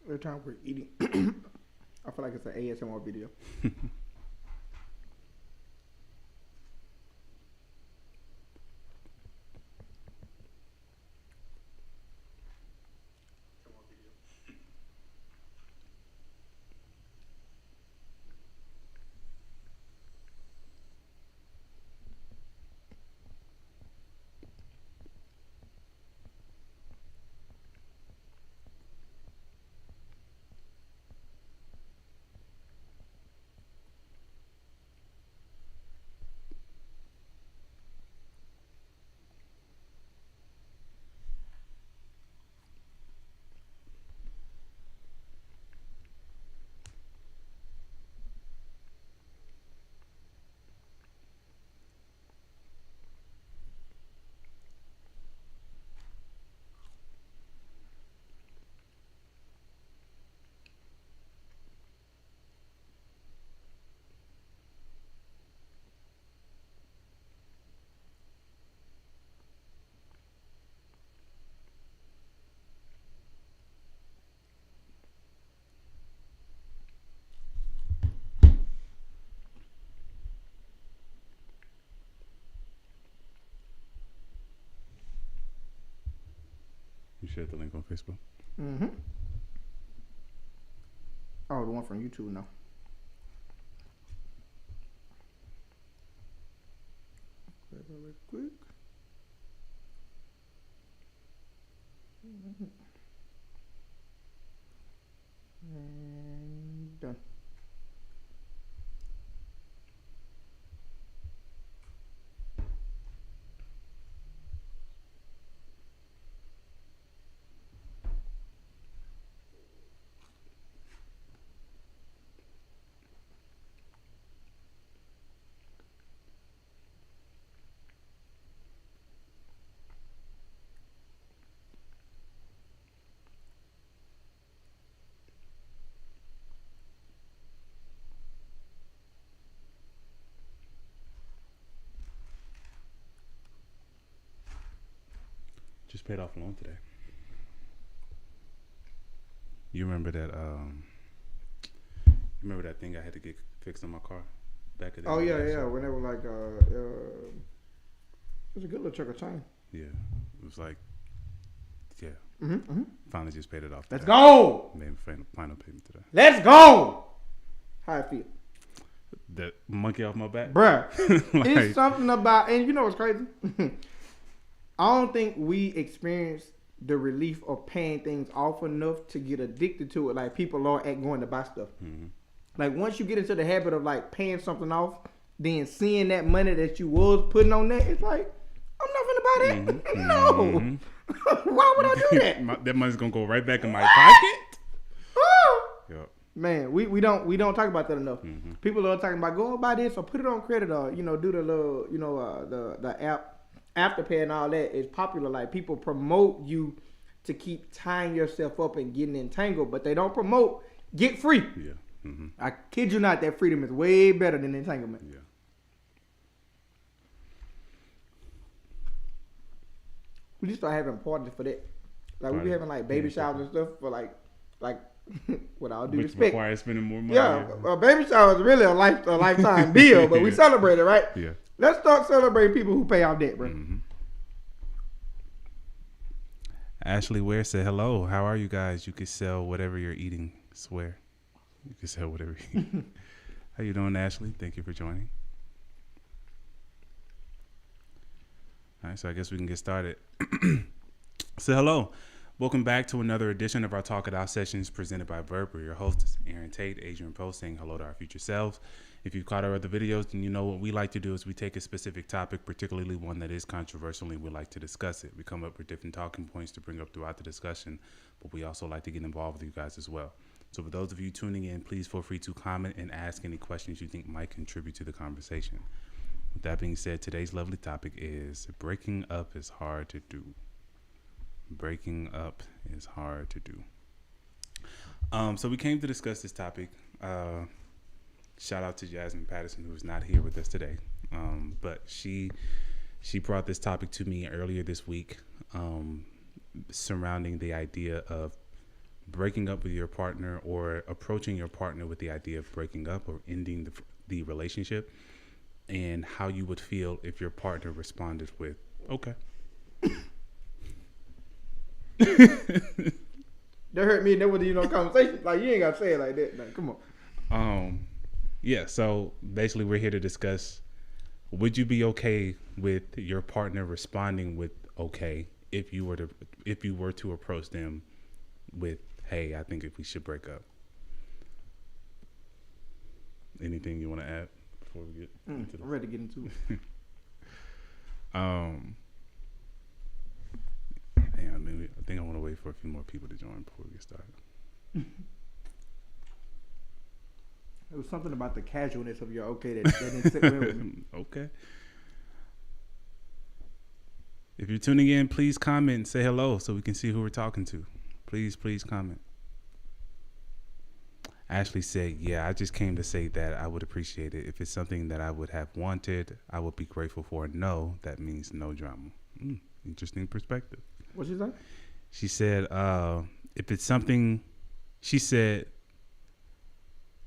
Every time we're eating, I feel like it's an ASMR video. You shared the link on Facebook. Mm-hmm. Oh, the one from YouTube, no. Really quick. Mm-hmm. And done. Just paid off a loan today. You remember that? You remember that thing I had to get fixed on my car back in the Oh day? yeah. When they were like, it was a good little chunk of time. Yeah, it was like, yeah. Mm-hmm. Finally, just paid it off. Let's go. Made final payment today. Let's go. How I feel? That monkey off my back, Bruh. like, It's something about, and you know what's crazy? I don't think we experience the relief of paying things off enough to get addicted to it like people are at going to buy stuff. Mm-hmm. Like once you get into the habit of like paying something off, then seeing that money that you was putting on that, it's like, I'm not gonna buy that. Mm-hmm. No. Mm-hmm. Why would I do that? That money's gonna go right back in my pocket. Yep. Man, we don't talk about that enough. Mm-hmm. People are talking about go and buy this or put it on credit or do the little the app Afterpay and all that is popular. Like people promote you to keep tying yourself up and getting entangled, but they don't promote get free. Yeah. Mm-hmm. I kid you not, that freedom is way better than entanglement. Yeah. We just start having parties for that. Like we be having like baby showers and stuff for like with all due Which respect. requires spending more money. Yeah, a baby shower is really a lifetime bill, but we celebrate it, right? Yeah. Let's start celebrating people who pay off debt, bro. Mm-hmm. Ashley Ware said, hello, how are you guys? You can sell whatever you're eating. Swear. You can sell whatever you're eating. How you doing, Ashley? Thank you for joining. All right, so I guess we can get started. So hello. Welcome back to another edition of our Talk It Out sessions presented by V.E.R.B. We're your hosts, Aaron Tate, Adrian Post, saying hello to our future selves. If you've caught our other videos, then you know what we like to do is we take a specific topic, particularly one that is controversial, and we like to discuss it. We come up with different talking points to bring up throughout the discussion, but we also like to get involved with you guys as well. So for those of you tuning in, please feel free to comment and ask any questions you think might contribute to the conversation. With that being said, today's lovely topic is breaking up is hard to do. Breaking up is hard to do. So we came to discuss this topic. Shout out to Jasmine Patterson, who is not here with us today. But she brought this topic to me earlier this week, surrounding the idea of breaking up with your partner or approaching your partner with the idea of breaking up or ending the relationship, and how you would feel if your partner responded with, okay. That hurt me. That wasn't even no conversation. Like, you ain't gotta say it like that. Like, come on. Yeah. So basically, we're here to discuss: would you be okay with your partner responding with "okay" if you were to approach them with, "Hey, I think if we should break up." Anything you want to add before we get into this? I'm ready to get into it. I think I want to wait for a few more people to join before we get started. It was something about the casualness of your okay that didn't sit well with me. Okay. If you're tuning in, please comment and say hello so we can see who we're talking to. Please comment. Ashley said, yeah, I just came to say that I would appreciate it. If it's something that I would have wanted, I would be grateful for. No, that means no drama. Interesting perspective. What'd she say? She said, if it's something, she said,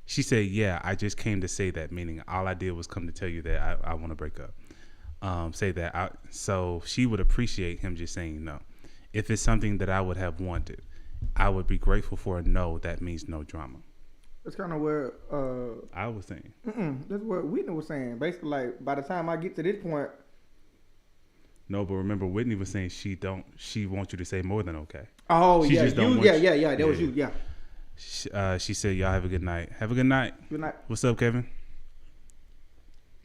yeah, I just came to say that, meaning all I did was come to tell you that I want to break up. Say that. So she would appreciate him just saying no. If it's something that I would have wanted, I would be grateful for a no. That means no drama. That's kind of where I was saying. That's what Whitney was saying. Basically, like, by the time I get to this point. No, but remember, Whitney was saying she wants you to say more than okay. Oh, she yeah, just don't yeah. That was you, yeah. She said, y'all have a good night. Have a good night. Good night. What's up, Kevin?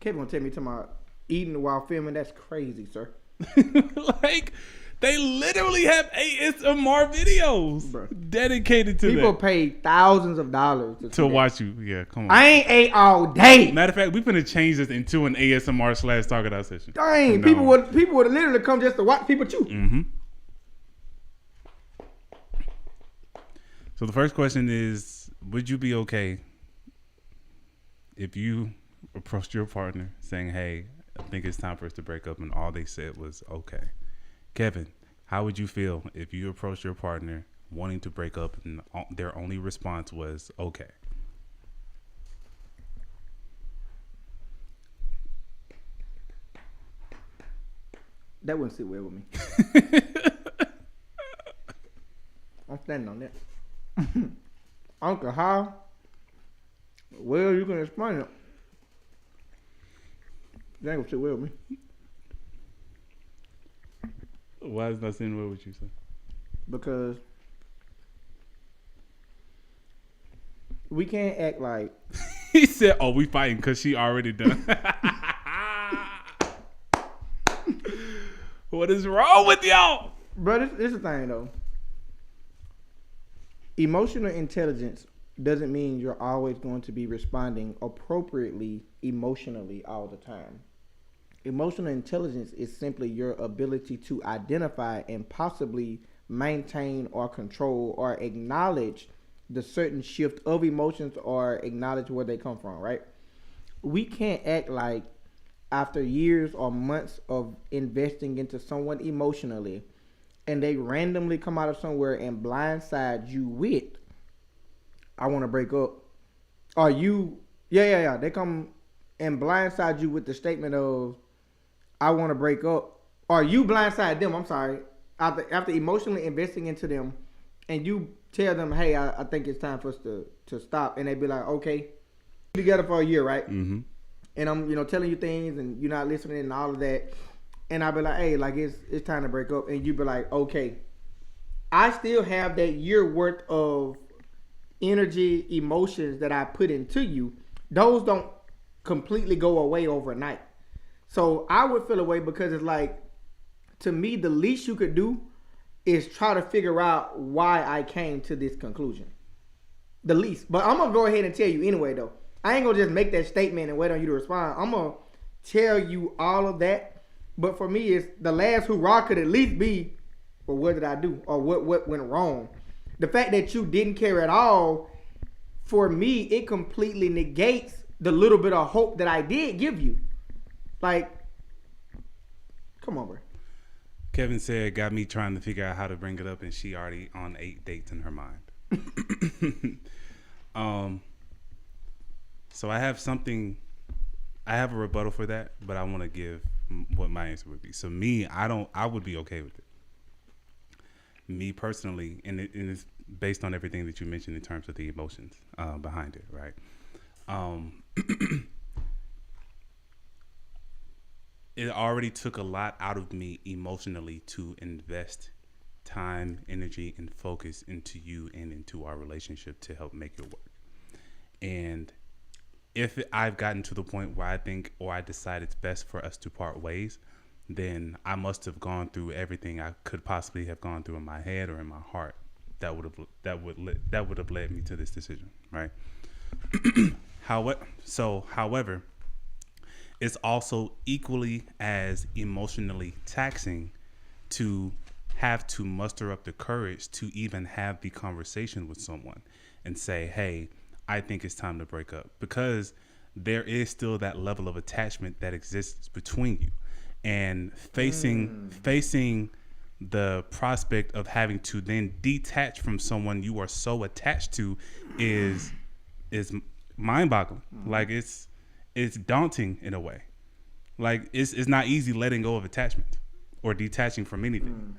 Kevin gonna tell me about eating while filming. That's crazy, sir. Like, they literally have ASMR videos dedicated to people that. Pay thousands of dollars to watch you. Yeah, come on. I ain't ate all day. Matter of fact, we finna change this into an ASMR / Talk It Out session. Dang, no. people would literally come just to watch people chew. Mm-hmm. So the first question is, would you be okay if you approached your partner saying, hey, I think it's time for us to break up, and all they said was okay? Kevin, how would you feel if you approached your partner wanting to break up and their only response was okay? That wouldn't sit well with me. I'm standing on that. Uncle, how? Well, you can explain it. That ain't gonna sit well with me. Why is not sitting well with you, sir? Because we can't act like... He said, oh, we fighting because she already done. What is wrong with y'all? Bro, this is the thing, though. Emotional intelligence doesn't mean you're always going to be responding appropriately emotionally all the time. Emotional intelligence is simply your ability to identify and possibly maintain or control or acknowledge the certain shift of emotions or acknowledge where they come from, right? We can't act like after years or months of investing into someone emotionally and they randomly come out of somewhere and blindside you with, I want to break up. Or you, they come and blindside you with the statement of, I want to break up. Or you blindside them, I'm sorry, after emotionally investing into them, and you tell them, hey, I think it's time for us to stop. And they be like, okay, together for a year, right? Mm-hmm. And I'm telling you things and you're not listening and all of that. And I be like, hey, like it's time to break up. And you be like, okay, I still have that year worth of energy, emotions that I put into you. Those don't completely go away overnight. So I would feel away because it's like, to me, the least you could do is try to figure out why I came to this conclusion. The least. But I'm going to go ahead and tell you anyway, though. I ain't going to just make that statement and wait on you to respond. I'm going to tell you all of that. But for me, it's the last hurrah could at least be, well, what did I do? Or what went wrong? The fact that you didn't care at all, for me, it completely negates the little bit of hope that I did give you. Like, come on, bro. Kevin said, got me trying to figure out how to bring it up, and she already on 8 dates in her mind. So I have a rebuttal for that, but I want to give what my answer would be. So me, I would be okay with it. Me personally, and it's based on everything that you mentioned in terms of the emotions behind it, right? It already took a lot out of me emotionally to invest time, energy, and focus into you and into our relationship to help make it work. And if I've gotten to the point where I think or I decide it's best for us to part ways, then I must have gone through everything I could possibly have gone through in my head or in my heart that would have led me to this decision, right? However, it's also equally as emotionally taxing to have to muster up the courage to even have the conversation with someone and say, hey, I think it's time to break up, because there is still that level of attachment that exists between you. And facing the prospect of having to then detach from someone you are so attached to is mind-boggling. Like it's daunting in a way. Like it's not easy letting go of attachment or detaching from anything.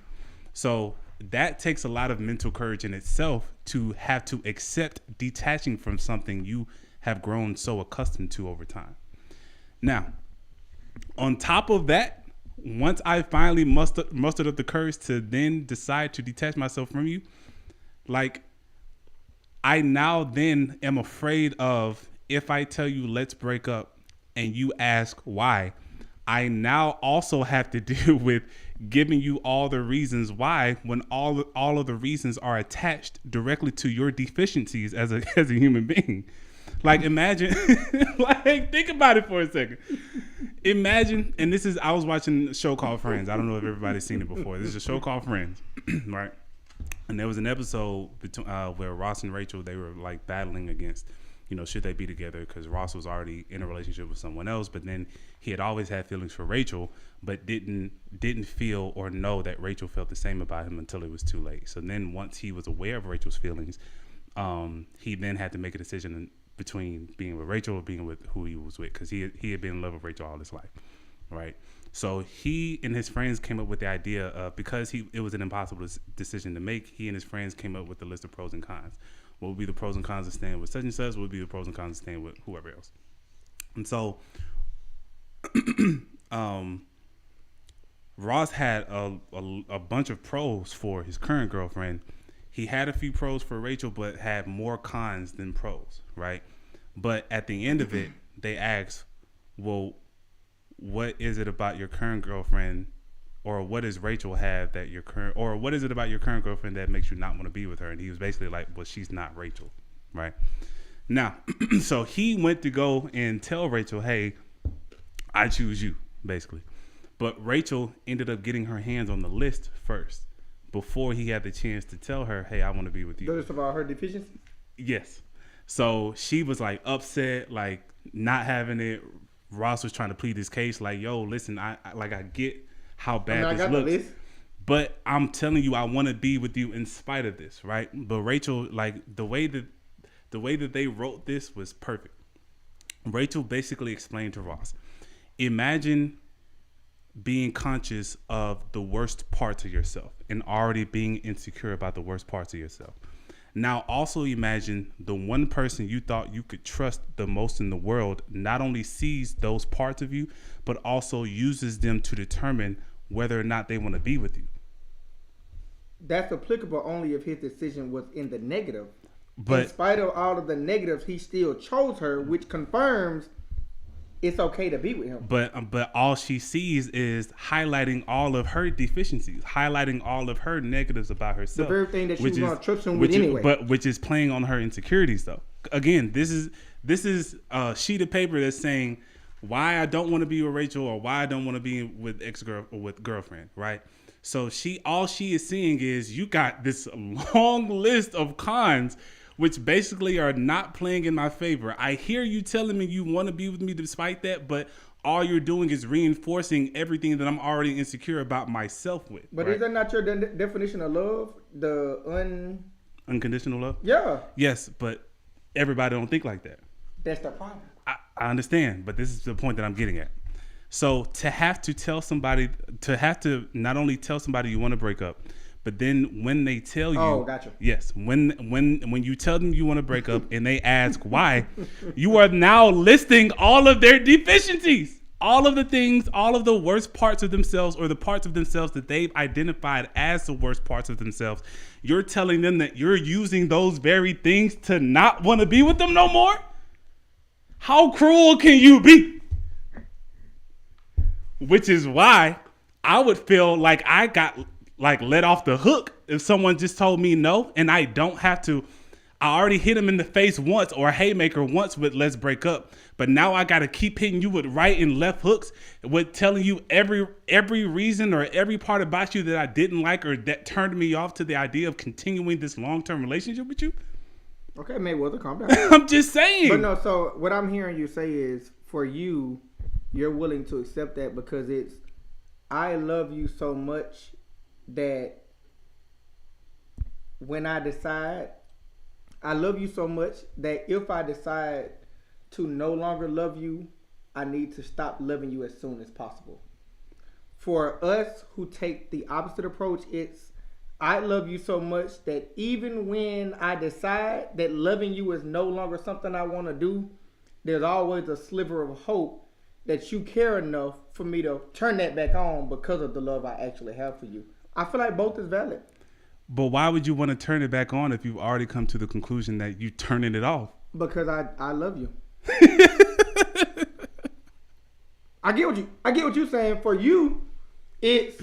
So that takes a lot of mental courage in itself to have to accept detaching from something you have grown so accustomed to over time. Now, on top of that, once I finally mustered up the courage to then decide to detach myself from you, like I now then am afraid of, if I tell you let's break up and you ask why, I now also have to deal with giving you all the reasons why, when all of the reasons are attached directly to your deficiencies as a human being. Like imagine, like think about it for a second. Imagine, and I was watching a show called Friends. I don't know if everybody's seen it before. This is a show called Friends, right? And there was an episode between, where Ross and Rachel, they were like battling against, should they be together, because Ross was already in a relationship with someone else, but then he had always had feelings for Rachel, but didn't feel or know that Rachel felt the same about him until it was too late. So then once he was aware of Rachel's feelings, he then had to make a decision between being with Rachel or being with who he was with, because he had been in love with Rachel all his life, right? So he and his friends came up with the idea of, because it was an impossible decision to make, he and his friends came up with a list of pros and cons. What would be the pros and cons of staying with such and such? What would be the pros and cons of staying with whoever else? And so Ross had a bunch of pros for his current girlfriend. He had a few pros for Rachel, but had more cons than pros, right? But at the end of it, they asked, well, what is it about your current girlfriend, or what does Rachel have that or what is it about your current girlfriend that makes you not want to be with her? And he was basically like, well, she's not Rachel, right? Now, so he went to go and tell Rachel, hey, I choose you, basically. But Rachel ended up getting her hands on the list first before he had the chance to tell her, hey, I want to be with you. Notice about her deficiencies? Yes. So she was like upset, like not having it. Ross was trying to plead his case, like, yo, listen, I get how bad this looks, but I'm telling you, I want to be with you in spite of this, right? But Rachel, like the way that they wrote this was perfect. Rachel basically explained to Ross, imagine being conscious of the worst parts of yourself and already being insecure about the worst parts of yourself. Now also imagine the one person you thought you could trust the most in the world not only sees those parts of you, but also uses them to determine whether or not they want to be with you. that's applicable only if his decision was in the negative. But in spite of all of the negatives, he still chose her, which confirms it's okay to be with him. But all she sees is highlighting all of her deficiencies, highlighting all of her negatives about herself. The very thing that she was going to trust him with anyway. But which is playing on her insecurities, though. Again, this is a sheet of paper that's saying why I don't want to be with Rachel or why I don't want to be with ex-girl or with girlfriend, right? So all she is seeing is you got this long list of cons which basically are not playing in my favor. I hear you telling me you want to be with me despite that, but all you're doing is reinforcing everything that I'm already insecure about myself with. But right? Is that not your definition of love? Unconditional love? Yeah. Yes, but everybody don't think like that. That's the problem. I understand, but this is the point that I'm getting at. So to have to not only tell somebody you want to break up, but then when they tell you, gotcha. Yes, when you tell them you want to break up and they ask why, you are now listing all of their deficiencies, all of the things, all of the worst parts of themselves or the parts of themselves that they've identified as the worst parts of themselves. You're telling them that you're using those very things to not want to be with them no more? How cruel can you be? Which is why I would feel like I got let off the hook if someone just told me no, and I don't have to. I already hit him in the face once or a haymaker once with let's break up, but now I got to keep hitting you with right and left hooks with telling you every reason or every part about you that I didn't like or that turned me off to the idea of continuing this long-term relationship with you. Okay, Mayweather, calm down. I'm just saying. But no, so what I'm hearing you say is for you, you're willing to accept that because it's I love you so much that when I decide, I love you so much that if I decide to no longer love you, I need to stop loving you as soon as possible. For us who take the opposite approach, it's I love you so much that even when I decide that loving you is no longer something I want to do, there's always a sliver of hope that you care enough for me to turn that back on because of the love I actually have for you. I feel like both is valid. But why would you want to turn it back on if you've already come to the conclusion that you're turning it off? Because I love you. I get what you're saying. For you, it's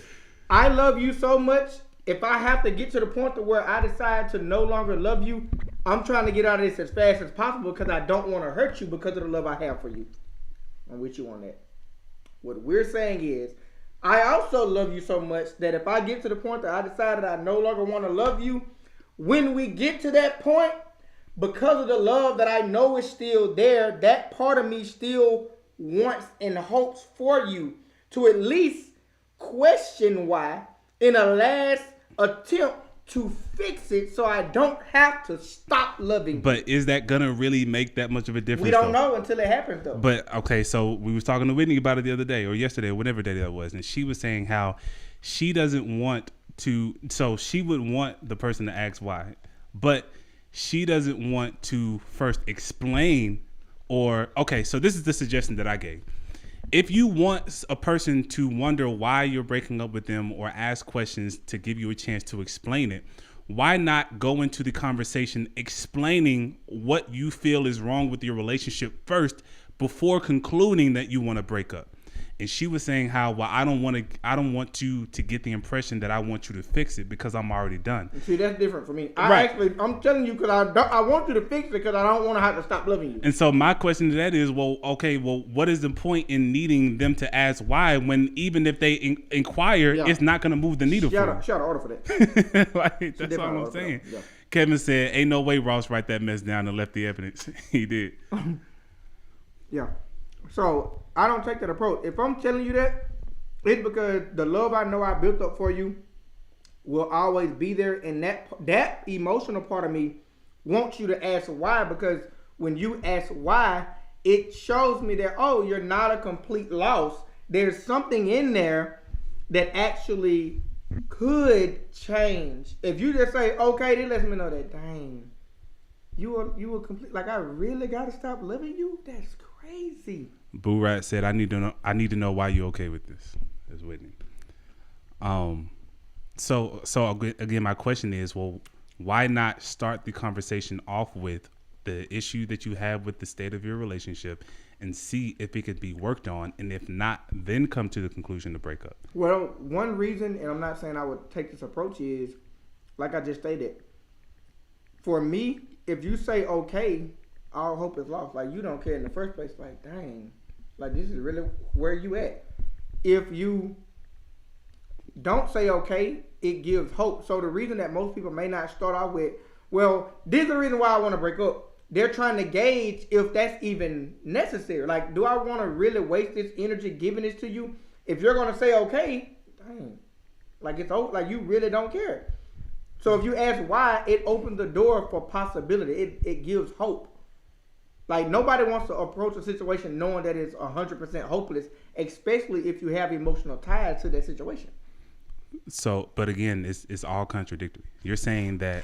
I love you so much. If I have to get to the point to where I decide to no longer love you, I'm trying to get out of this as fast as possible because I don't want to hurt you because of the love I have for you. I'm with you on that. What we're saying is, I also love you so much that if I get to the point that I decided I no longer want to love you, when we get to that point, because of the love that I know is still there, that part of me still wants and hopes for you to at least question why in a last attempt to fix it so I don't have to stop loving you. But is that gonna really make that much of a difference? We don't know until it happens though. But okay, so we was talking to Whitney about it the other day or yesterday or whatever day that was, and she was saying how she doesn't want to, so she would want the person to ask why, but she doesn't want to first explain or, okay, so this is the suggestion that I gave. If you want a person to wonder why you're breaking up with them or ask questions to give you a chance to explain it, why not go into the conversation explaining what you feel is wrong with your relationship first before concluding that you want to break up? And she was saying how, well, I don't want you to get the impression that I want you to fix it because I'm already done. See, that's different for me. Right. I'm telling you because I want you to fix it because I don't want to have to stop loving you. And so my question to that is, well, okay, well, what is the point in needing them to ask why when even if they inquire, it's not going to move the needle for them? She ought to order for that. Like, that's what I'm saying. Yeah. Kevin said, ain't no way Ross write that mess down and left the evidence. He did. Yeah. So I don't take that approach. If I'm telling you that, it's because the love I know I built up for you will always be there, and that emotional part of me wants you to ask why, because when you ask why, it shows me that, oh, you're not a complete loss. There's something in there that actually could change. If you just say, okay, this lets me know that, dang, you were complete. Like, I really gotta stop loving you? That's crazy. Boo Rat said, I need to know why you're okay with this. That's Whitney. So again, my question is, well, why not start the conversation off with the issue that you have with the state of your relationship and see if it could be worked on, and if not, then come to the conclusion to break up? Well, one reason, and I'm not saying I would take this approach, is, like I just stated, for me, if you say okay, all hope is lost. Like, you don't care in the first place. Like, dang, like, this is really where you at. If you don't say okay, it gives hope. So the reason that most people may not start out with, well, this is the reason why I want to break up. They're trying to gauge if that's even necessary. Like, do I want to really waste this energy giving this to you? If you're going to say okay, dang, like, it's over. Like, you really don't care. So if you ask why, it opens the door for possibility. It gives hope. Like, nobody wants to approach a situation knowing that it's 100% hopeless, especially if you have emotional ties to that situation. So, but again, it's all contradictory. You're saying that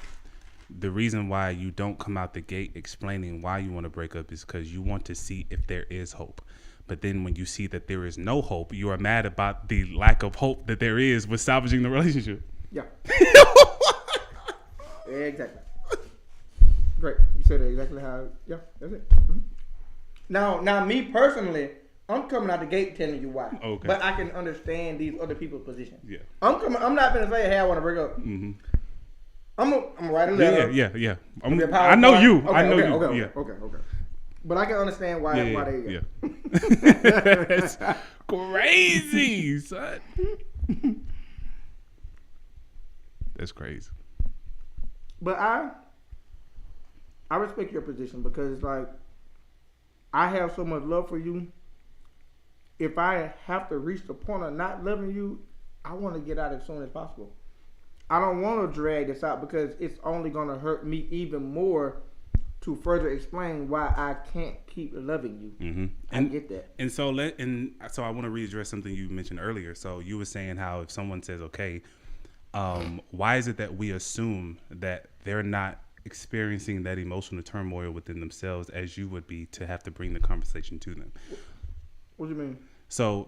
the reason why you don't come out the gate explaining why you want to break up is because you want to see if there is hope. But then when you see that there is no hope, you are mad about the lack of hope that there is with salvaging the relationship. Yeah. Exactly. Great. You said it exactly how. Yeah, that's it. Mm-hmm. Now, me personally, I'm coming out the gate telling you why. Okay. But I can understand these other people's position. Yeah. I'm not gonna say, hey, I want to break up. Mm-hmm. I'm writing a letter. Yeah. I know you. Okay, I know you. Okay. But I can understand why they. Yeah. That's crazy, son. That's crazy. But I respect your position, because it's like, I have so much love for you. If I have to reach the point of not loving you, I want to get out as soon as possible. I don't want to drag this out, because it's only going to hurt me even more to further explain why I can't keep loving you. Mm-hmm. I get that. And so I want to readdress something you mentioned earlier. So you were saying how if someone says, okay, why is it that we assume that they're not experiencing that emotional turmoil within themselves as you would be to have to bring the conversation to them? What do you mean? So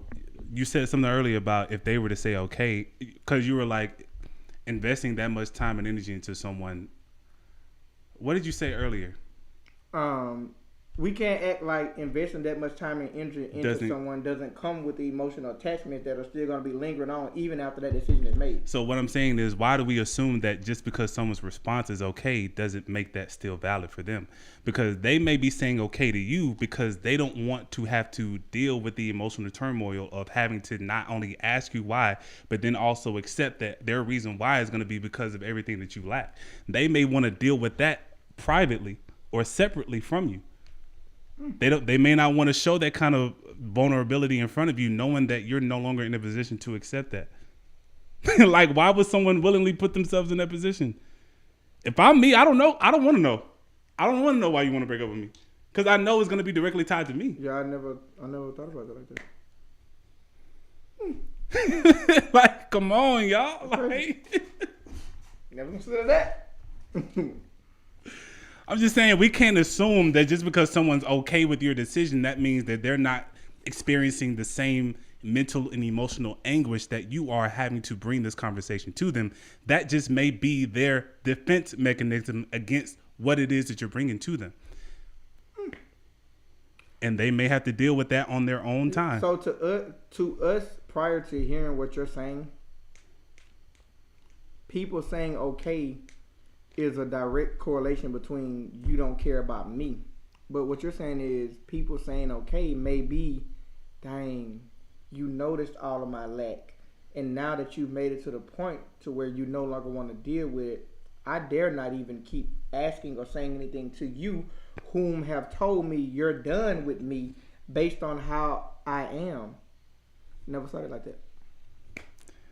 you said something earlier about if they were to say, okay, because you were like investing that much time and energy into someone. What did you say earlier? We can't act like investing that much time and energy into someone doesn't come with the emotional attachment that are still going to be lingering on even after that decision is made. So what I'm saying is, why do we assume that just because someone's response is okay doesn't make that still valid for them? Because they may be saying okay to you because they don't want to have to deal with the emotional turmoil of having to not only ask you why, but then also accept that their reason why is going to be because of everything that you lack. They may want to deal with that privately or separately from you. They may not want to show that kind of vulnerability in front of you, knowing that you're no longer in a position to accept that. Like, why would someone willingly put themselves in that position? If I'm me, I don't know. I don't want to know. I don't want to know why you want to break up with me, because I know it's going to be directly tied to me. Yeah, I never thought about that like that. Like, come on, y'all. Like, never considered that. I'm just saying, we can't assume that just because someone's okay with your decision, that means that they're not experiencing the same mental and emotional anguish that you are, having to bring this conversation to them. That just may be their defense mechanism against what it is that you're bringing to them. And they may have to deal with that on their own time. So to us, prior to hearing what you're saying, people saying okay is a direct correlation between you don't care about me. But what you're saying is people saying okay may be, dang, you noticed all of my lack. And now that you've made it to the point to where you no longer want to deal with it, I dare not even keep asking or saying anything to you, whom have told me you're done with me based on how I am. Never saw it like that.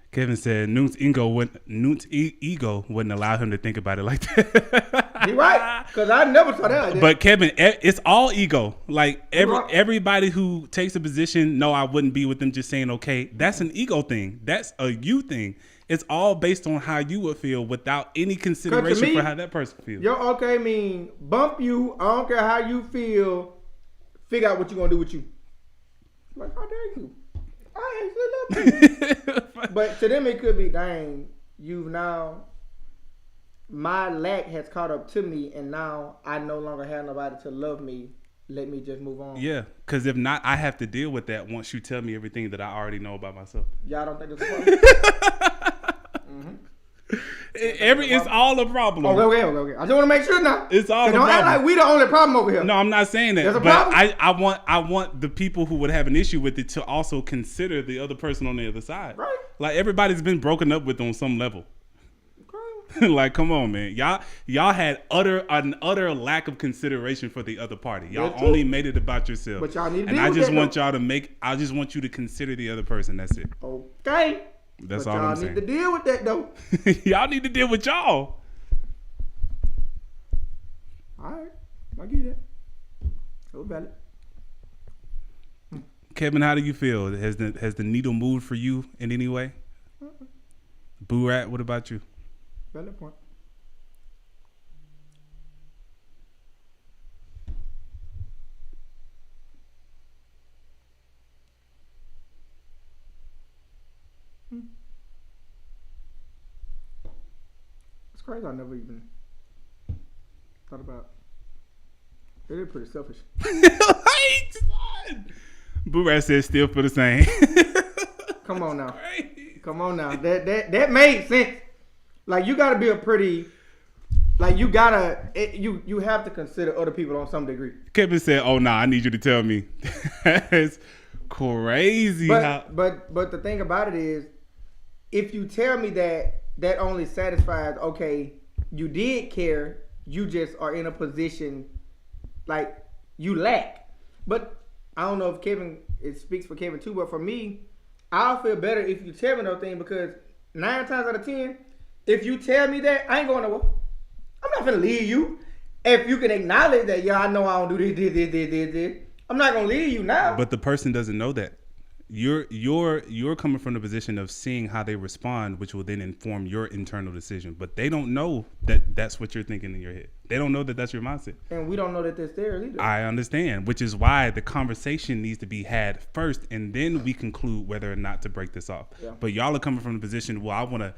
Kevin said Newt's ego wouldn't allow him to think about it like that. You're right, because I never saw that like that. But Kevin, it's all ego. Like everybody who takes a position, no, I wouldn't be with them, just saying okay. That's an ego thing. That's a you thing. It's all based on how you would feel without any consideration for how that person feels. Your okay mean bump you. I don't care how you feel. Figure out what you're gonna do with you. Like, how dare you? I actually love you. But to them, it could be, dang, you've now, my lack has caught up to me, and now I no longer have nobody to love me. Let me just move on. Yeah, because if not, I have to deal with that once you tell me everything that I already know about myself. Y'all don't think this is a problem? It's all a problem. Okay. I just want to make sure now. It's all a don't problem. act like we the only problem over here. No, I'm not saying that. There's a but problem? I want the people who would have an issue with it to also consider the other person on the other side. Right. Like everybody's been broken up with on some level. Okay. Like, come on, man. Y'all had an utter lack of consideration for the other party. Y'all only made it about yourself. But y'all need to and I just want I just want you to consider the other person. That's it. Okay. That's but all y'all I'm saying. need to deal with that though. Y'all need to deal with y'all. All right, I get that. So valid. Kevin, how do you feel? Has the needle moved for you in any way? Boo-Rat, what about you? Valid point. It's crazy. I never even thought about. It is pretty selfish. Boo-Rat says still feel the same. Come on now. Come on now. That made sense. Like you gotta be a pretty. Like you gotta. You have to consider other people on some degree. Kevin said, "Oh nah, I need you to tell me." That's crazy. But the thing about it is, if you tell me that only satisfies, okay, you did care, you just are in a position like you lack. But I don't know if it speaks for Kevin too, but for me, I'll feel better if you tell me those things, because 9 times out of 10, if you tell me that, I ain't going nowhere. I'm not gonna leave you. If you can acknowledge that, yeah, I know I don't do this, I'm not gonna leave you now. But the person doesn't know that. You're coming from the position of seeing how they respond, which will then inform your internal decision. But they don't know that that's what you're thinking in your head. They don't know that that's your mindset. And we don't know that that's theirs either. I understand, which is why the conversation needs to be had first, and then we conclude whether or not to break this off. Yeah. But y'all are coming from the position, well, I want to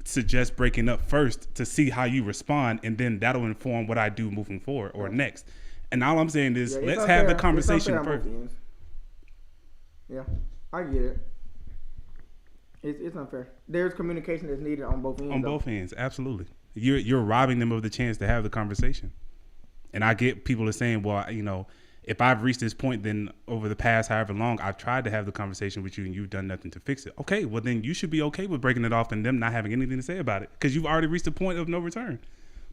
suggest breaking up first to see how you respond, and then that'll inform what I do moving forward or next. And all I'm saying is, let's have the conversation first. Yeah, I get it. It's unfair. There's communication that's needed on both ends. On both ends, absolutely. You're robbing them of the chance to have the conversation. And I get people are saying, well, you know, if I've reached this point, then over the past however long, I've tried to have the conversation with you and you've done nothing to fix it. Okay, well then you should be okay with breaking it off and them not having anything to say about it, because you've already reached a point of no return.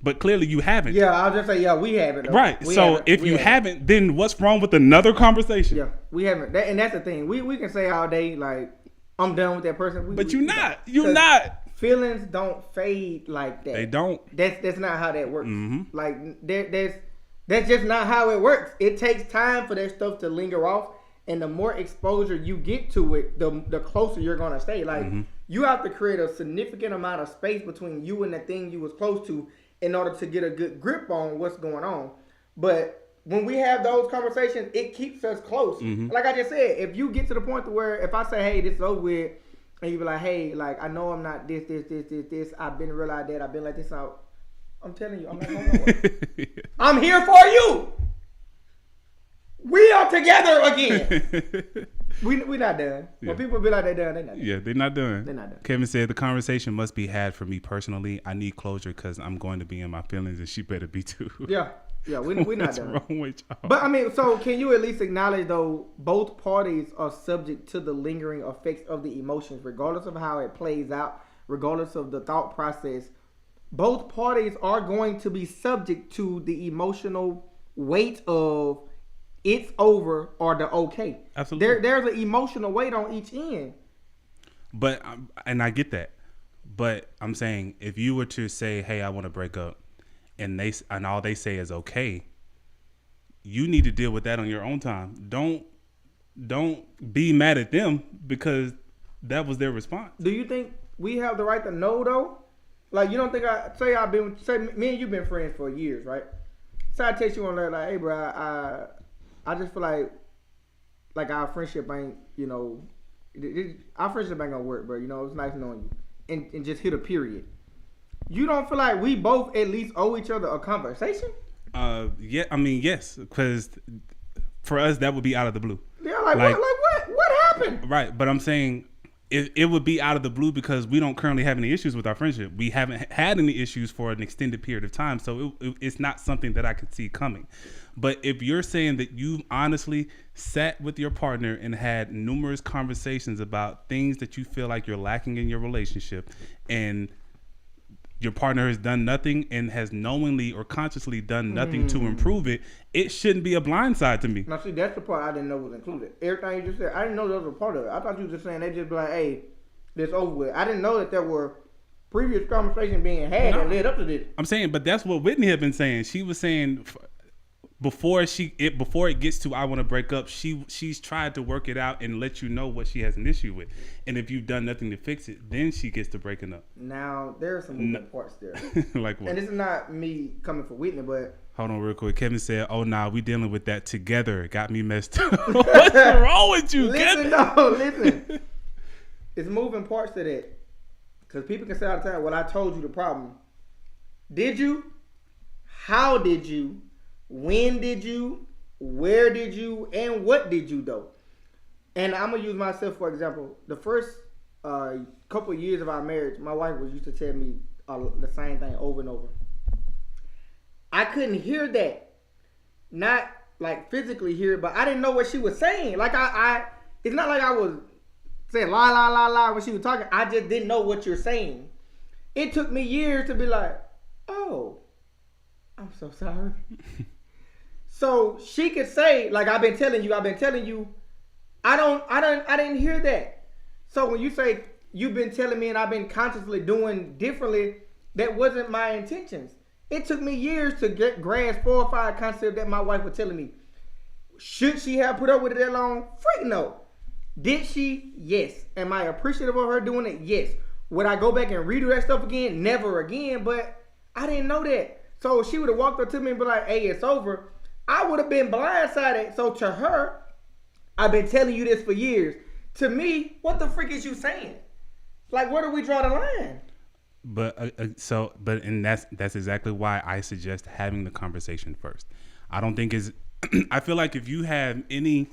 But clearly you haven't. Yeah, I'll just say, yeah, we haven't. Though. Right. So if you haven't, then what's wrong with another conversation? Yeah, we haven't. And that's the thing. We can say all day, like, I'm done with that person. But you're not. You're not. Feelings don't fade like that. They don't. That's not how that works. Mm-hmm. Like, that's just not how it works. It takes time for that stuff to linger off. And the more exposure you get to it, the closer you're going to stay. Like, you have to create a significant amount of space between you and the thing you was close to in order to get a good grip on what's going on. But when we have those conversations, it keeps us close. Mm-hmm. Like I just said, if you get to the point to where if I say, hey, this is over with, and you be like, hey, like, I know I'm not this. I've been realized that. I've been like this out. I'm telling you, I'm not going nowhere. I'm here for you. We are together again. We're not done. When people be like they're done, they're not done. Yeah, they're not done. They're not done. Kevin said the conversation must be had for me personally. I need closure because I'm going to be in my feelings, and she better be too. Yeah, we're not What's done. wrong with y'all? But I mean, so can you at least acknowledge though both parties are subject to the lingering effects of the emotions, regardless of how it plays out, regardless of the thought process. Both parties are going to be subject to the emotional weight of it's over or the okay. Absolutely. There's an emotional weight on each end. But and I get that. But I'm saying if you were to say, "Hey, I want to break up," and all they say is okay, you need to deal with that on your own time. Don't be mad at them because that was their response. Do you think we have the right to know though? Like, you don't think say me and you've been friends for years, right? So I text you on there like, hey bro, I just feel like our friendship ain't, our friendship ain't gonna work, bro. You know, it's nice knowing you. and just hit a period. You don't feel like we both at least owe each other a conversation? Yeah, I mean, yes, because for us that would be out of the blue. Yeah, like what happened? Right, but I'm saying it would be out of the blue because we don't currently have any issues with our friendship. We haven't had any issues for an extended period of time, so it's not something that I could see coming. But if you're saying that you honestly sat with your partner and had numerous conversations about things that you feel like you're lacking in your relationship, and your partner has done nothing and has knowingly or consciously done nothing to improve it, it shouldn't be a blind side to me. Now, see, that's the part I didn't know was included. Everything you just said, I didn't know that was a part of it. I thought you were just saying they just be like, hey, this over with. I didn't know that there were previous conversations being had that led up to this. I'm saying, but that's what Whitney had been saying. She was saying before it gets to I want to break up, she's tried to work it out and let you know what she has an issue with, and if you've done nothing to fix it, then she gets to breaking up. Now there are some moving parts there. Like what? And this is not me coming for Whitney, but hold on real quick. Kevin said, "Oh nah, we dealing with that together." Got me messed up. What's wrong with you, Kevin? Listen. It's moving parts to that, because people can say all the time, "Well, I told you the problem." Did you? How did you? When did you? Where did you? And what did you though? And I'm gonna use myself for example. The first couple of years of our marriage, my wife was used to tell me the same thing over and over. I couldn't hear that, not like physically hear it, but I didn't know what she was saying. Like I it's not like I was saying la la la la when she was talking. I just didn't know what you're saying. It took me years to be like, oh, I'm so sorry. So she could say, like, I've been telling you, I didn't hear that. So when you say you've been telling me and I've been consciously doing differently, that wasn't my intentions. It took me years to grasp 4 or 5 concepts that my wife was telling me. Should she have put up with it that long? Freak no. Did she? Yes. Am I appreciative of her doing it? Yes. Would I go back and redo that stuff again? Never again. But I didn't know that. So she would have walked up to me and be like, hey, it's over. I would have been blindsided. So to her, I've been telling you this for years. To me, what the freak is you saying? Like, where do we draw the line? But and that's exactly why I suggest having the conversation first. I don't think I feel like if you have any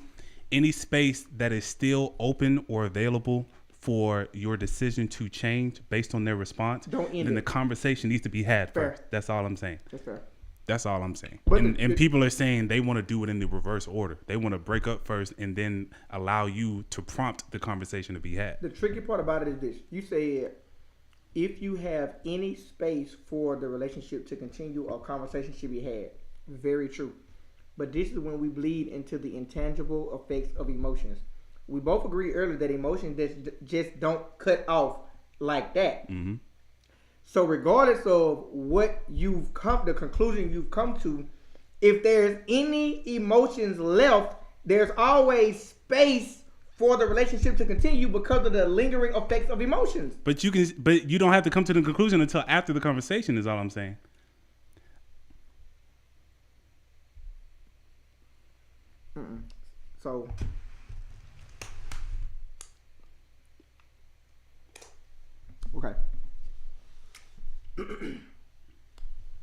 space that is still open or available for your decision to change based on their response, then the conversation needs to be had first. That's all I'm saying. That's fair. That's all I'm saying. But and people are saying they want to do it in the reverse order. They want to break up first and then allow you to prompt the conversation to be had. The tricky part about it is this. You said if you have any space for the relationship to continue, a conversation should be had. Very true. But this is when we bleed into the intangible effects of emotions. We both agreed earlier that emotions just don't cut off like that. Mm-hmm. So regardless of what the conclusion you've come to, if there's any emotions left, there's always space for the relationship to continue because of the lingering effects of emotions. But you don't have to come to the conclusion until after the conversation is all I'm saying. So okay.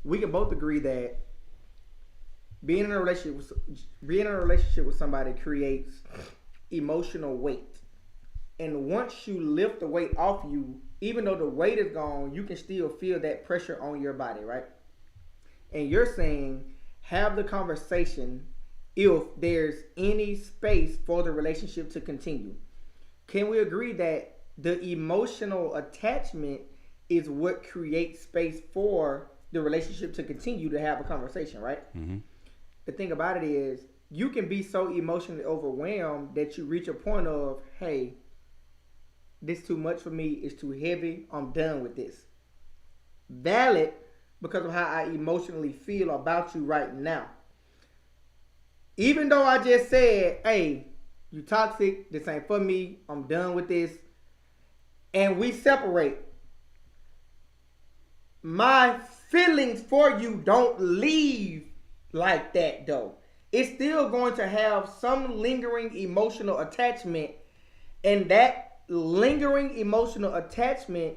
We can both agree that being in a relationship with somebody creates emotional weight. And once you lift the weight off you, even though the weight is gone, you can still feel that pressure on your body, right? And you're saying have the conversation if there's any space for the relationship to continue. Can we agree that the emotional attachment is what creates space for the relationship to continue to have a conversation, right? Mm-hmm. The thing about it is you can be so emotionally overwhelmed that you reach a point of, hey, this too much for me, it's too heavy, I'm done with this. Valid because of how I emotionally feel about you right now. Even though I just said, hey, you toxic, this ain't for me, I'm done with this, and we separate, my feelings for you don't leave like that though. It's still going to have some lingering emotional attachment, and that lingering emotional attachment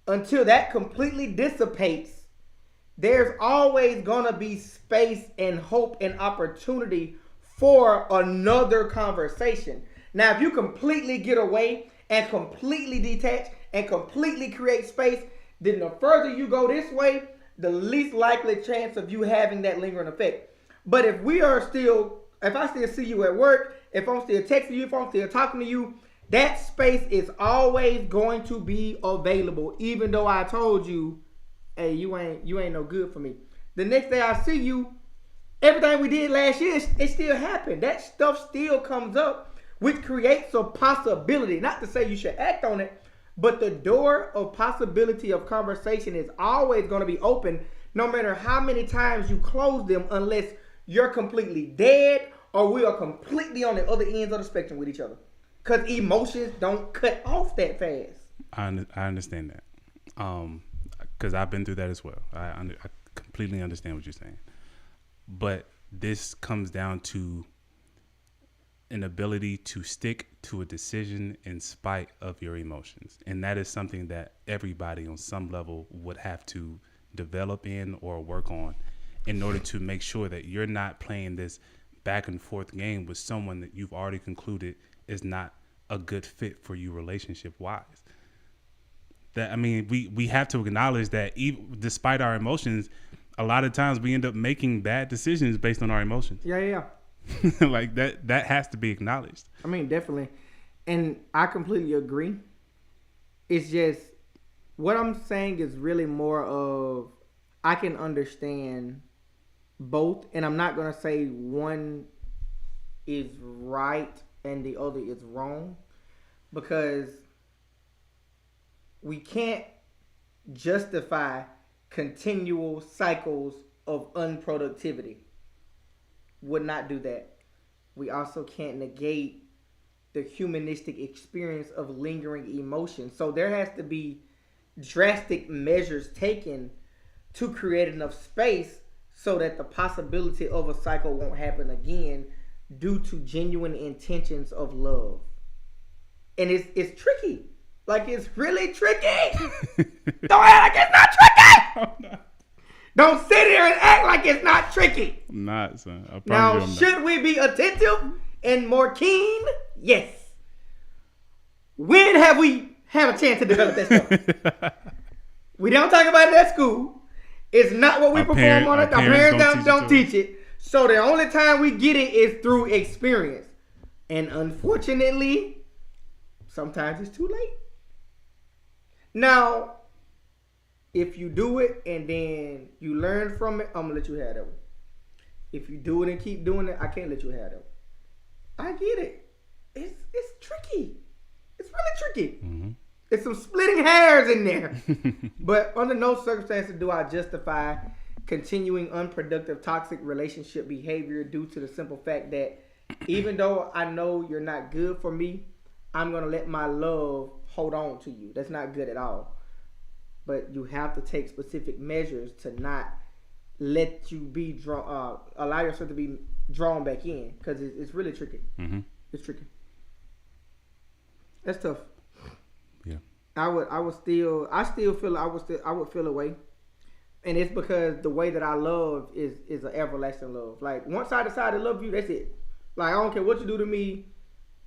until that completely dissipates, there's always gonna be space and hope and opportunity for another conversation. Now, if you completely get away and completely detach and completely create space, then the further you go this way, the least likely chance of you having that lingering effect. But if I still see you at work, if I'm still texting you, if I'm still talking to you, that space is always going to be available, even though I told you, hey, you ain't no good for me. The next day I see you, everything we did last year, it still happened. That stuff still comes up, which creates a possibility. Not to say you should act on it, but the door of possibility of conversation is always going to be open, no matter how many times you close them, unless you're completely dead or we are completely on the other ends of the spectrum with each other. Because emotions don't cut off that fast. I understand that. Because I've been through that as well. I completely understand what you're saying. But this comes down to an ability to stick to a decision in spite of your emotions. And that is something that everybody on some level would have to develop in or work on in order to make sure that you're not playing this back and forth game with someone that you've already concluded is not a good fit for you relationship wise. That, I mean, we have to acknowledge that even despite our emotions, a lot of times we end up making bad decisions based on our emotions. Yeah. Like that has to be acknowledged. I mean, definitely. And I completely agree. It's just, what I'm saying is really more of, I can understand both, and I'm not going to say one is right and the other is wrong, because we can't justify continual cycles of unproductivity. Would not do that. We also can't negate the humanistic experience of lingering emotion. So there has to be drastic measures taken to create enough space so that the possibility of a cycle won't happen again due to genuine intentions of love. And it's tricky. Like, it's really tricky. Don't act like it's not tricky. Oh, no. Don't sit here and act like it's not tricky. I'm not, son. I Now, should we be attentive and more keen? Yes. When have we had a chance to develop that stuff? We don't talk about it at school. It's not what we perform on it. Our parents don't teach it. So the only time we get it is through experience. And unfortunately, sometimes it's too late. Now, if you do it and then you learn from it, I'm going to let you have that one. If you do it and keep doing it, I can't let you have that one. I get it. It's tricky. It's really tricky. Mm-hmm. It's some splitting hairs in there. But under no circumstances do I justify continuing unproductive, toxic relationship behavior due to the simple fact that even though I know you're not good for me, I'm going to let my love hold on to you. That's not good at all. But you have to take specific measures to not let you be drawn, allow yourself to be drawn back in, because it's really tricky. Mm-hmm. It's tricky. That's tough. Yeah. I would feel away, and it's because the way that I love is an everlasting love. Like, once I decide to love you, that's it. Like, I don't care what you do to me.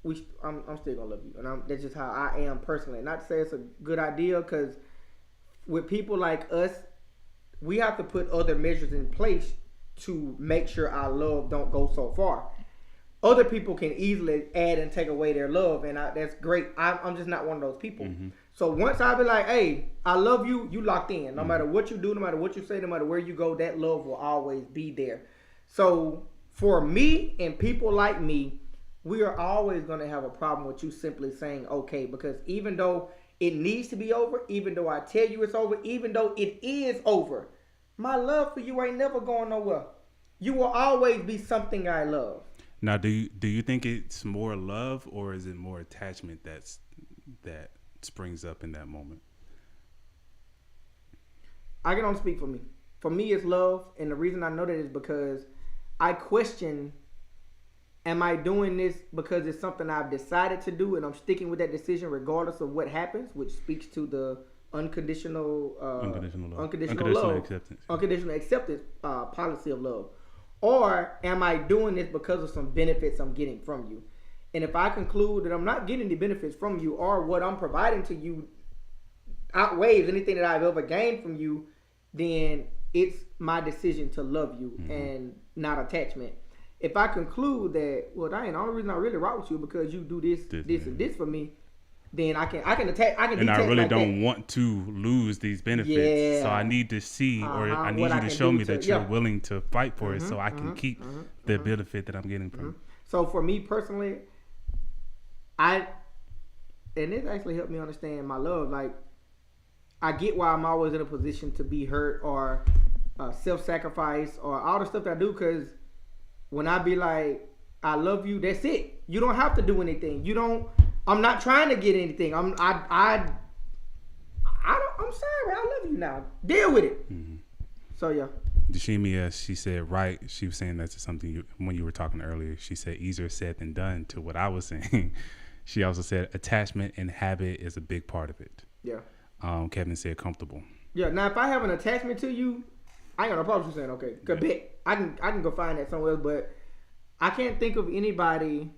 I'm still gonna love you, and that's just how I am personally. Not to say it's a good idea, because with people like us, we have to put other measures in place to make sure our love don't go so far. Other people can easily add and take away their love, and that's great. I'm just not one of those people. Mm-hmm. So once I be like, hey, I love you, you locked in. No matter what you do, no matter what you say, no matter where you go, that love will always be there. So for me and people like me, we are always going to have a problem with you simply saying okay, because even though it needs to be over, even though I tell you it's over, even though it is over, my love for you ain't never going nowhere. You will always be something I love. Now, do you think it's more love, or is it more attachment that springs up in that moment? I can only speak for me. For me, it's love, and the reason I know that is because I question, am I doing this because it's something I've decided to do and I'm sticking with that decision regardless of what happens, which speaks to the unconditional unconditional love, acceptance, unconditional acceptance policy of love, or am I doing this because of some benefits I'm getting from you? And if I conclude that I'm not getting the benefits from you, or what I'm providing to you outweighs anything that I've ever gained from you, then it's my decision to love you and not attachment. If I conclude that, well, the only reason I really rock with you because you do this, and this for me, then I can attach. And I really like don't want to lose these benefits, yeah. So I need to see, or I need you to show me that you're willing to fight for it, so I can keep the benefit that I'm getting from. So for me personally, and this actually helped me understand my love. Like, I get why I'm always in a position to be hurt or self-sacrifice or all the stuff that I do, because when I be like, I love you, that's it. You don't have to do anything. I'm not trying to get anything. I'm sorry. I love you now. Deal with it. So yeah. Deshemia, she said, right. She was saying that's something when you were talking earlier. She said easier said than done to what I was saying. She also said attachment and habit is a big part of it. Yeah. Kevin said comfortable. Yeah. Now, if I have an attachment to you, I ain't got no problem with you saying okay. Cause bet I can go find that somewhere else, but I can't think of anybody.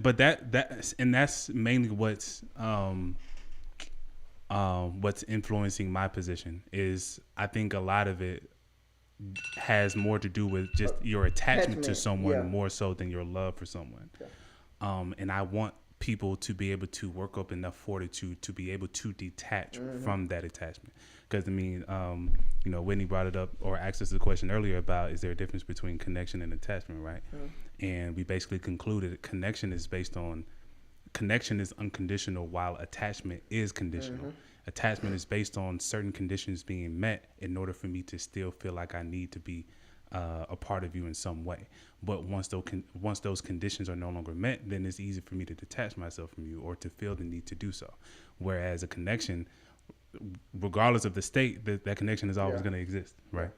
But that's mainly what's influencing my position is I think a lot of it has more to do with just your attachment to someone more so than your love for someone. Yeah. And I want people to be able to work up enough fortitude to be able to detach from that attachment. Because Whitney brought it up or asked us the question earlier about is there a difference between connection and attachment, right? And we basically concluded that connection is unconditional while attachment is conditional. Attachment is based on certain conditions being met in order for me to still feel like I need to be a part of you in some way. But once those conditions are no longer met, then it's easy for me to detach myself from you or to feel the need to do so. Whereas a connection, regardless of the state, that connection is always going to exist, right?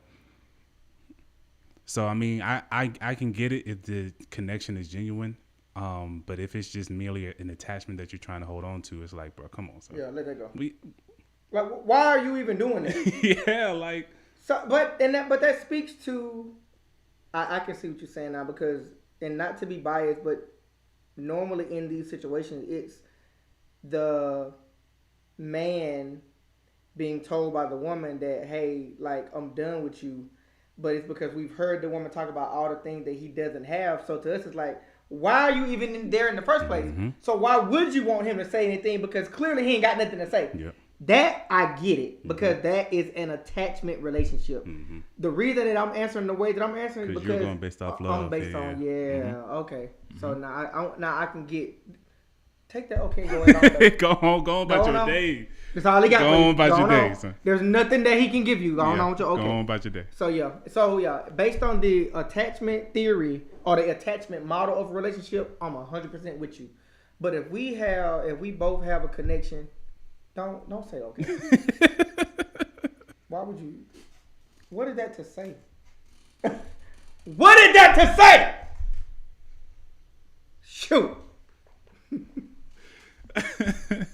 So I mean, I can get it if the connection is genuine, but if it's just merely an attachment that you're trying to hold on to, it's like, bro, come on, son. Yeah, let that go. Like, why are you even doing that? Yeah, like. So, but that speaks to, I can see what you're saying now, because, and not to be biased, but normally in these situations, it's the man being told by the woman that, hey, like, I'm done with you, but it's because we've heard the woman talk about all the things that he doesn't have. So to us, it's like, why are you even in there in the first place? So why would you want him to say anything? Because clearly he ain't got nothing to say. Yep. That I get it, because that is an attachment relationship. The reason that I'm answering the way that I'm answering is because you're going based off love. I'm based on okay. So now I can take that okay. Go on about your day. That's all he got. Go on about your day, son. There's nothing that he can give you. Go on with your okay. Go on about your day. So yeah, based on the attachment theory or the attachment model of a relationship, I'm 100% with you. But if we both have a connection, don't say okay. Why would you? What is that to say? What is that to say? Shoot.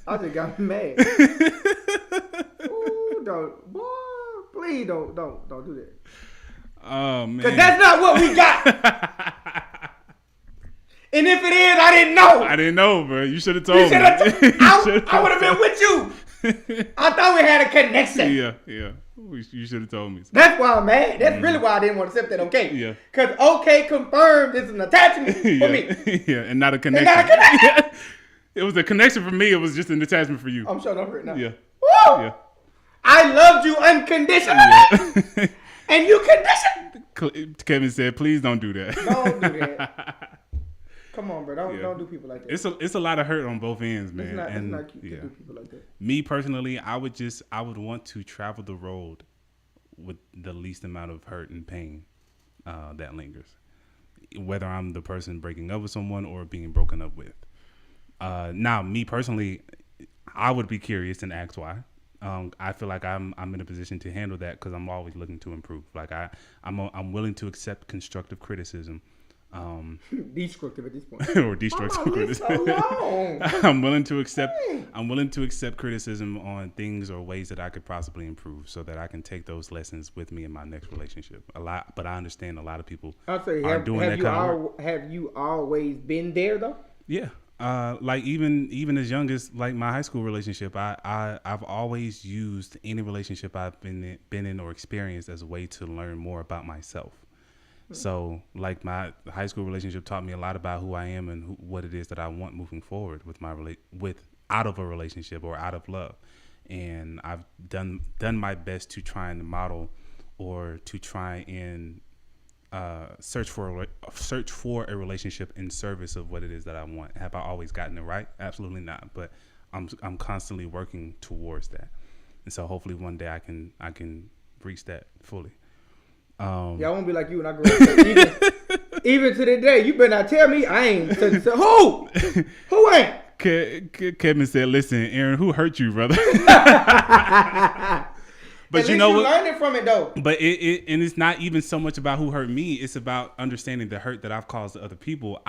I just got mad. Ooh, please don't do that. Oh man, because that's not what we got. And if it is, I didn't know. I didn't know, bro. You should have told me. I would have been with you. I thought we had a connection. Yeah. You should have told me. That's why I'm mad. That's really why I didn't want to accept that okay. Yeah. Because okay confirmed is an attachment for me. Yeah, and not a connection. It was a connection for me. It was just an attachment for you. I'm shutting up right now. Yeah. Woo! Yeah. I loved you unconditionally. Yeah. And you conditioned. Kevin said, please don't do that. Don't do that. Come on, bro. Don't do people like that. It's a lot of hurt on both ends, man. It's not cute to do people like that. Me personally, I would want to travel the road with the least amount of hurt and pain that lingers. Whether I'm the person breaking up with someone or being broken up with. Now, me personally, I would be curious and ask why. I feel like I'm in a position to handle that because I'm always looking to improve. Like I'm willing to accept constructive criticism Destructive at this point. Or destructive criticism. So I'm willing to accept criticism on things or ways that I could possibly improve, so that I can take those lessons with me in my next relationship. But I understand a lot of people I'll say, are doing that kind of work. Have you always been there though? Yeah. Like even as young as like my high school relationship, I've always used any relationship I've been in or experienced as a way to learn more about myself. So, like, my high school relationship taught me a lot about who I am and what it is that I want moving forward with out of a relationship or out of love. And I've done my best to try and model or to try and search for a relationship in service of what it is that I want. Have I always gotten it right? Absolutely not. But I'm constantly working towards that. And so hopefully one day I can reach that fully. I won't be like you when I grow up. Even to the day, you better not tell me I ain't. Who ain't? Kevin said, "Listen, Aaron, who hurt you, brother?" But you know what? Learning from it though. But it's not even so much about who hurt me. It's about understanding the hurt that I've caused to other people.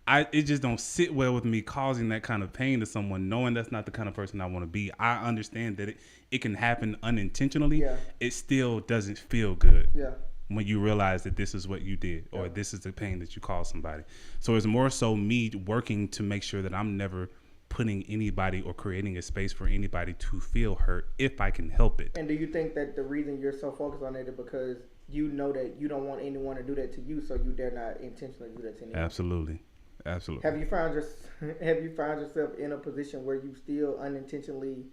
It just don't sit well with me causing that kind of pain to someone, knowing that's not the kind of person I want to be. I understand that it can happen unintentionally. Yeah. It still doesn't feel good. Yeah. When you realize that this is what you did, or this is the pain that you caused somebody. So it's more so me working to make sure that I'm never putting anybody or creating a space for anybody to feel hurt if I can help it. And do you think that the reason you're so focused on it is because you know that you don't want anyone to do that to you, so you dare not intentionally do that to anyone? Absolutely. Have you found yourself in a position where you still unintentionally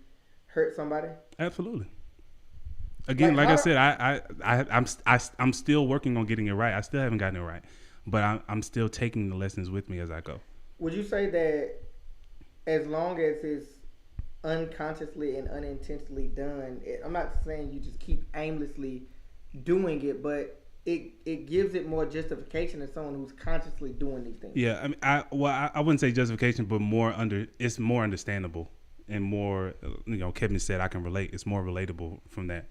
hurt somebody? Absolutely. Again, like I said, I'm still working on getting it right. I still haven't gotten it right, but I'm still taking the lessons with me as I go. Would you say that as long as it's unconsciously and unintentionally done, I'm not saying you just keep aimlessly doing it, but it gives it more justification than someone who's consciously doing these things. Yeah, I mean, I wouldn't say justification, but it's more understandable and more. Kevin said I can relate. It's more relatable from that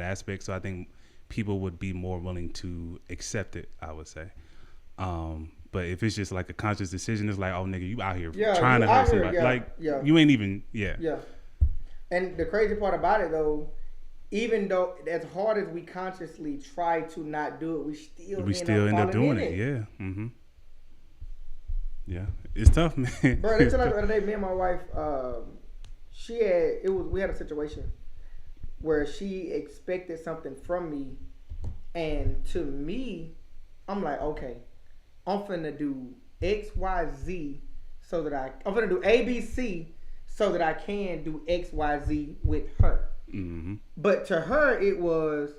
aspect. So I think people would be more willing to accept it, I would say. But if it's just like a conscious decision, it's like, oh nigga, you out here trying to hurt somebody. You ain't even. Yeah. And the crazy part about it though, even though as hard as we consciously try to not do it, we still end up doing it. Yeah. Mm-hmm. Yeah. It's tough, man. Bro, the other day, me and my wife, we had a situation where she expected something from me, and to me, I'm like, okay, I'm finna do X, Y, Z so that I'm finna do A, B, C so that I can do X, Y, Z with her. Mm-hmm. But to her, it was,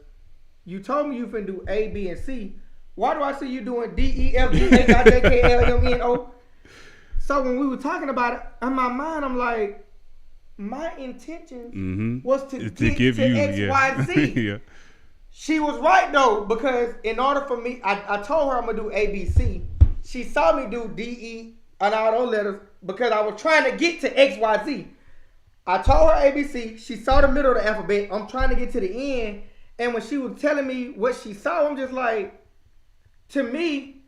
you told me you finna do A, B, and C. Why do I see you doing D, E, F, G, H, I, J, K, L, M, N, O? So when we were talking about it, in my mind, I'm like, my intention was to give you X, Y, Z. Yeah. She was right though, because in order for me, I told her I'm gonna do A, B, C. She saw me do D, E, and all those letters because I was trying to get to X, Y, Z. I told her A, B, C. She saw the middle of the alphabet. I'm trying to get to the end. And when she was telling me what she saw, I'm just like, to me,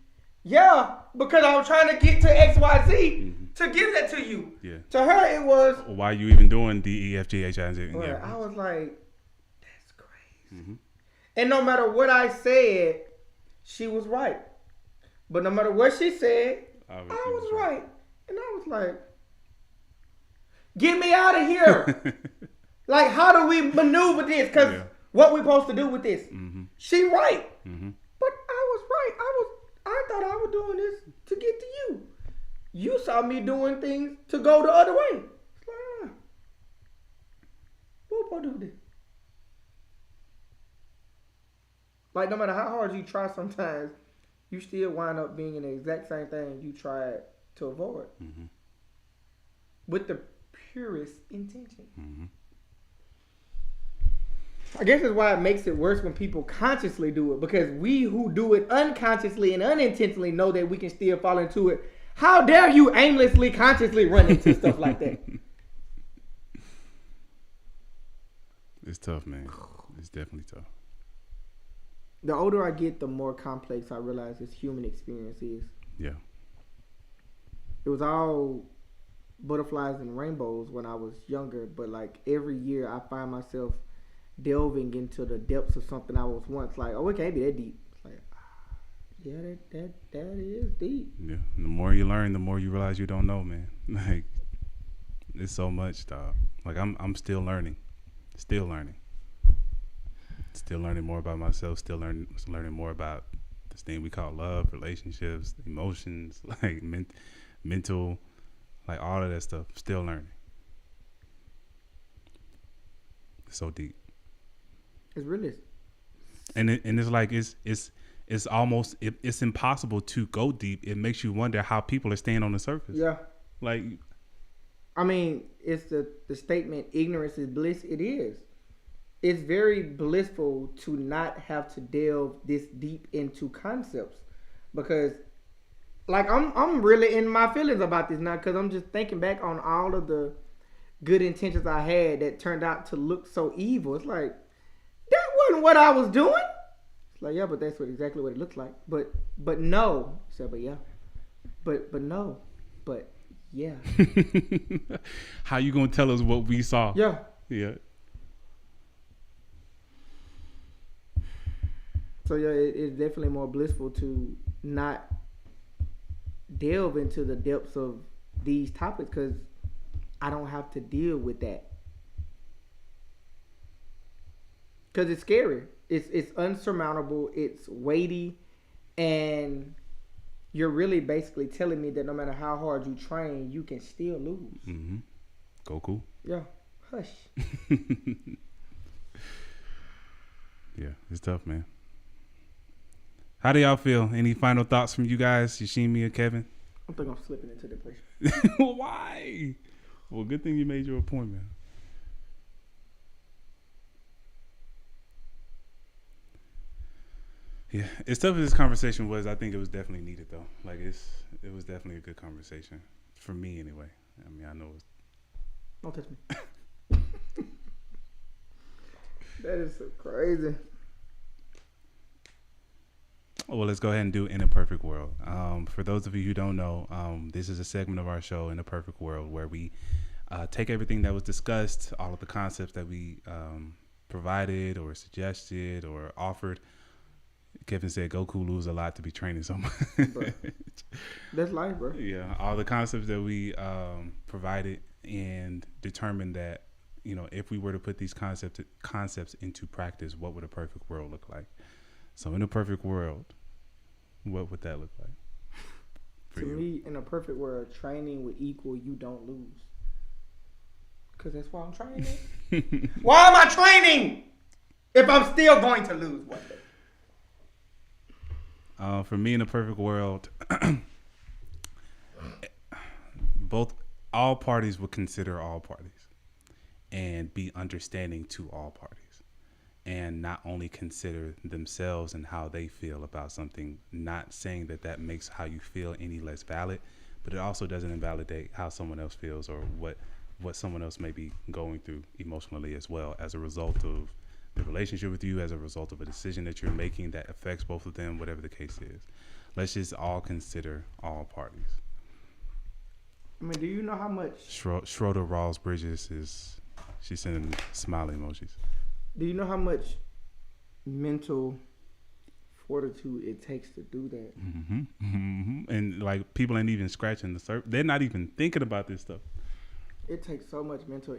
yeah, because I was trying to get to X, Y, Z to give that to you. Yeah. To her, it was, why are you even doing D, E, F, G, H, I, Z? Yeah. I was like, that's crazy. Mm-hmm. And no matter what I said, she was right. But no matter what she said, I was right. And I was like, get me out of here. Like, how do we maneuver this? Because what we supposed to do with this? Mm-hmm. She right. Mm-hmm. But I was right. I thought I was doing this to get to you. You saw me doing things to go the other way. It's like, what supposed to do with this? Like, no matter how hard you try sometimes, you still wind up being in the exact same thing you tried to avoid. Mm-hmm. With the purest intention. Mm-hmm. I guess that's why it makes it worse when people consciously do it, because we who do it unconsciously and unintentionally know that we can still fall into it. How dare you aimlessly, consciously run into stuff like that? It's tough, man. It's definitely tough. The older I get, the more complex I realize this human experience is. Yeah. It was all butterflies and rainbows when I was younger, but like every year I find myself delving into the depths of something I was once like, oh, it can't be that deep. It's like, yeah, that is deep. Yeah. And the more you learn, the more you realize you don't know, man. Like, it's so much, dog. Like, I'm still learning. Still learning. Still learning more about myself. Still learning more about this thing we call love, relationships, emotions, like mental, like all of that stuff. Still learning. It's so deep. It's really. And it's like it's almost it's impossible to go deep. It makes you wonder how people are staying on the surface. Yeah. Like, I mean, it's the statement, ignorance is bliss. It is. It's very blissful to not have to delve this deep into concepts, because like I'm really in my feelings about this now, because I'm just thinking back on all of the good intentions I had that turned out to look so evil. It's like, that wasn't what I was doing. It's like, yeah, but that's exactly what it looks like. But no. So, but yeah. But no. But yeah. how you gonna tell us what we saw? Yeah. Yeah. So yeah, it's definitely more blissful to not delve into the depths of these topics, because I don't have to deal with that. Because it's scary. It's unsurmountable. It's weighty, and you're really basically telling me that no matter how hard you train, you can still lose. Mm-hmm. Goku. Yeah. Hush. Yeah, it's tough, man. How do y'all feel? Any final thoughts from you guys, Yashimi or Kevin? I think I'm slipping into depression. Why? Well, good thing you made your appointment. Yeah, as tough as this conversation was, I think it was definitely needed, though. Like, it was definitely a good conversation for me, anyway. I mean, I know it's. Don't touch me. That is so crazy. Well, let's go ahead and do In a Perfect World. For those of you who don't know, this is a segment of our show, In a Perfect World, where we take everything that was discussed, all of the concepts that we provided or suggested or offered. Kevin said Goku lose a lot to be training so much. That's life, bro. Yeah, all the concepts that we provided, and determined that, you know, if we were to put these concepts into practice, what would a perfect world look like? So in a perfect world, what would that look like? To me, in a perfect world, training would equal you don't lose. Because that's why I'm training. Why am I training if I'm still going to lose one day? For me, in a perfect world, all parties would consider all parties and be understanding to all parties. And not only consider themselves and how they feel about something, not saying that makes how you feel any less valid, but it also doesn't invalidate how someone else feels or what someone else may be going through emotionally as well, as a result of the relationship with you, as a result of a decision that you're making that affects both of them, whatever the case is. Let's just all consider all parties. I mean, do you know how much... Schroeder Rawls Bridges she's sending smiley emojis. Do you know how much mental fortitude it takes to do that? Mm-hmm. Mm-hmm. And like, people ain't even scratching the surface. They're not even thinking about this stuff. It takes so much mental.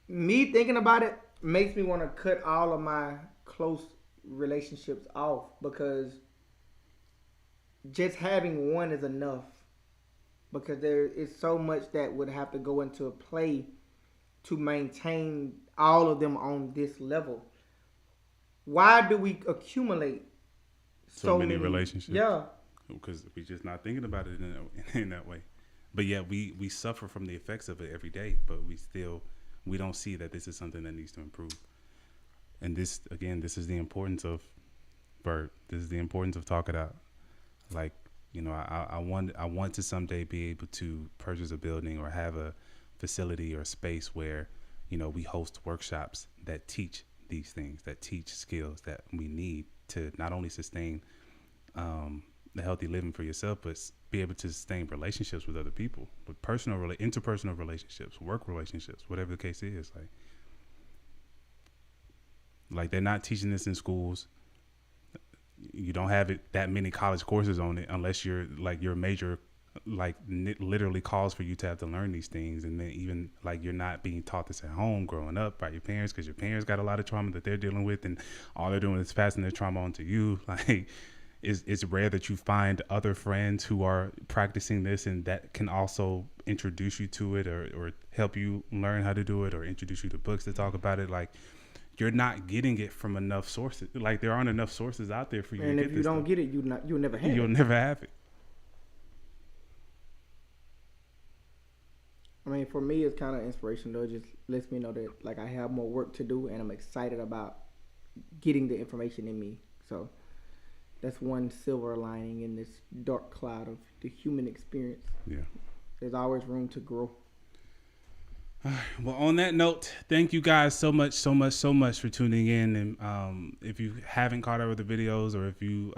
Me thinking about it makes me want to cut all of my close relationships off, because just having one is enough. Because there is so much that would have to go into play to maintain all of them on this level. Why do we accumulate so many relationships? Yeah. Because we're just not thinking about it in that way. But yeah, we suffer from the effects of it every day, but we don't see that this is something that needs to improve. And this is the importance of V.E.R.B. This is the importance of Talk It Out. Like, you know, I want to someday be able to purchase a building or have a facility or space where, you know, we host workshops that teach these things, that teach skills that we need to not only sustain the healthy living for yourself, but be able to sustain relationships with other people, with interpersonal relationships, work relationships, whatever the case is. Like they're not teaching this in schools. You don't have that many college courses on it unless you're like your major literally calls for you to have to learn these things. And then even like you're not being taught this at home growing up by your parents, because your parents got a lot of trauma that they're dealing with, and all they're doing is passing their trauma on to you. Like it's rare that you find other friends who are practicing this and that can also introduce you to it or help you learn how to do it or introduce you to books that talk about it. Like you're not getting it from enough sources. Like there aren't enough sources out there for you. And to if get you this don't stuff. get it, you'll never have You'll it. never have it. I mean, for me, it's kind of inspirational. It just lets me know that like I have more work to do, and I'm excited about getting the information in me. So that's one silver lining in this dark cloud of the human experience. Yeah. There's always room to grow. All right. Well, on that note, thank you guys so much for tuning in. And if you haven't caught up with the videos, or if you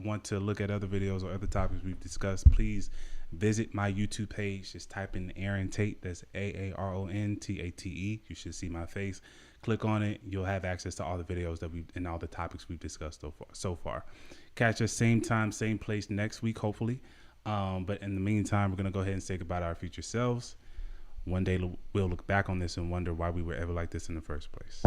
want to look at other videos or other topics we've discussed, please visit my YouTube page. Just type in Aaron Tate. That's AARONTATE. You should see my face. Click on it. You'll have access to all the videos and all the topics we've discussed so far. Catch us same time, same place next week, hopefully. But in the meantime, we're going to go ahead and say goodbye to our future selves. One day we'll look back on this and wonder why we were ever like this in the first place.